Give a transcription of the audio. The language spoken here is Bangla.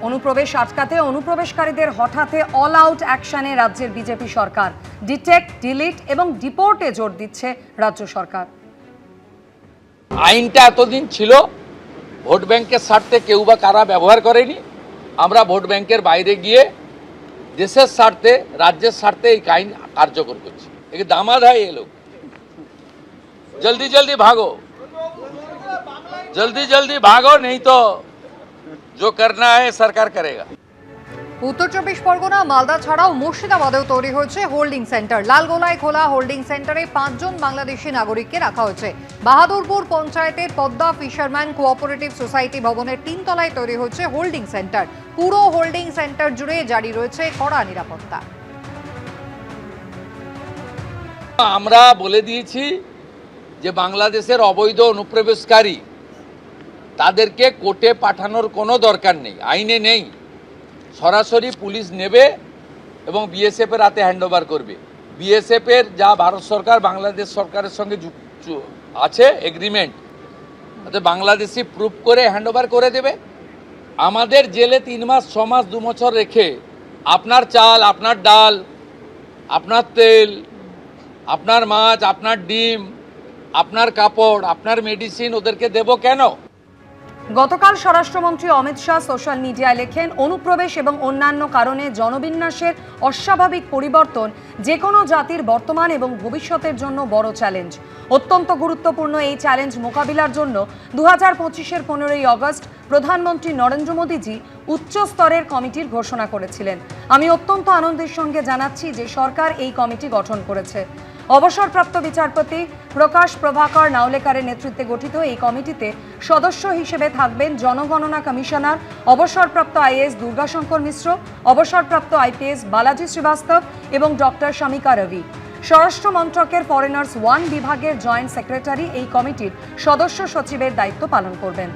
অনুপ্রবেশ আটকাতে অনুপ্রবেশকারীদের হঠাতে অল আউট অ্যাকশনে রাজ্যের বিজেপি সরকার। ডিটেক্ট, ডিলিট এবং ডিপোর্টে জোর দিচ্ছে রাজ্য সরকার। আইনটা এতদিন ছিল ভোট ব্যাংকের স্বার্থে কেউ বা কারা ব্যবহার করেনি। আমরা ভোট ব্যাংকের বাইরে গিয়ে দেশের স্বার্থে, রাজ্যের স্বার্থে এই আইন কার্যকর করছি। एक दामाद है ये लोग। जल्दी जल्दी भागो, जल्दी जल्दी भागो, नहीं तो जो करना है सरकार करेगा। উত্তর চব্বিশ পরগনা, মালদা ছাড়াও মুর্শিদাবাদেও তৈরি হয়েছে হোল্ডিং সেন্টার। লালগোলায় খোলা হোল্ডিং সেন্টারে 5 জন বাংলাদেশি নাগরিককে রাখা হয়েছে। বাহাদুরপুর পঞ্চায়েতের পদ্মা ফিশারম্যান কোঅপারেটিভ সোসাইটি ভবনের 3 তলায় তৈরি হচ্ছে হোল্ডিং সেন্টার। পুরো হোল্ডিং সেন্টার জুড়ে জারি রয়েছে কড়া নিরাপত্তা। আমরা বলে দিয়েছি যে বাংলাদেশের অবৈধ অনুপ্রবেশকারী তাদেরকে কোর্টে পাঠানোর কোনো দরকার নেই, আইনে নেই। সরাসরি পুলিশ নেবে এবং বিএসএফ এর হাতে হ্যান্ডওভার করবে। বিএসএফ এর যা ভারত সরকার বাংলাদেশ সরকারের সঙ্গে আছে এগ্রিমেন্ট, তাতে বাংলাদেশি প্রুফ করে হ্যান্ডওভার করে দেবে। আমাদের জেলে 3 মাস 6 মাস 2 বছর রেখে আপনার চাল, আপনার ডাল, আপনার তেল, আপনার মাছ, আপনার ডিম, আপনার কাপড়, আপনার মেডিসিন ওদেরকে দেব কেন? গতকাল স্বরাষ্ট্রমন্ত্রী অমিত শাহ সোশ্যাল মিডিয়ায় লেখেন, অনুপ্রবেশ এবং অন্যান্য কারণে জনবিন্যাসের অস্বাভাবিক পরিবর্তন যে কোনো জাতির বর্তমান এবং ভবিষ্যতের জন্য বড় চ্যালেঞ্জ। অত্যন্ত গুরুত্বপূর্ণ এই চ্যালেঞ্জ মোকাবিলার জন্য 2025-এর 15ই আগস্ট প্রধানমন্ত্রী নরেন্দ্র মোদীজি উচ্চ স্তরের কমিটির ঘোষণা করেছিলেন। আমি অত্যন্ত আনন্দের সঙ্গে জানাচ্ছি যে সরকার এই কমিটি গঠন করেছে। অবসরপ্রাপ্ত বিচারপতি প্রকাশ প্রভাকর নাওলেকারের নেতৃত্বে গঠিত এই কমিটিতে সদস্য হিসেবে থাকবেন জনগণনা কমিশনার, অবসরপ্রাপ্ত আইএএস দুর্গাশঙ্কর মিশ্র, অবসরপ্রাপ্ত আইপিএস বালাজি শ্রীবাস্তব এবং ডক্টর শামিকা রবি। স্বরাষ্ট্র মন্ত্রকের ফরেনার্স 1 বিভাগের জয়েন্ট সেক্রেটারি এই কমিটির সদস্য সচিবের দায়িত্ব পালন করবেন।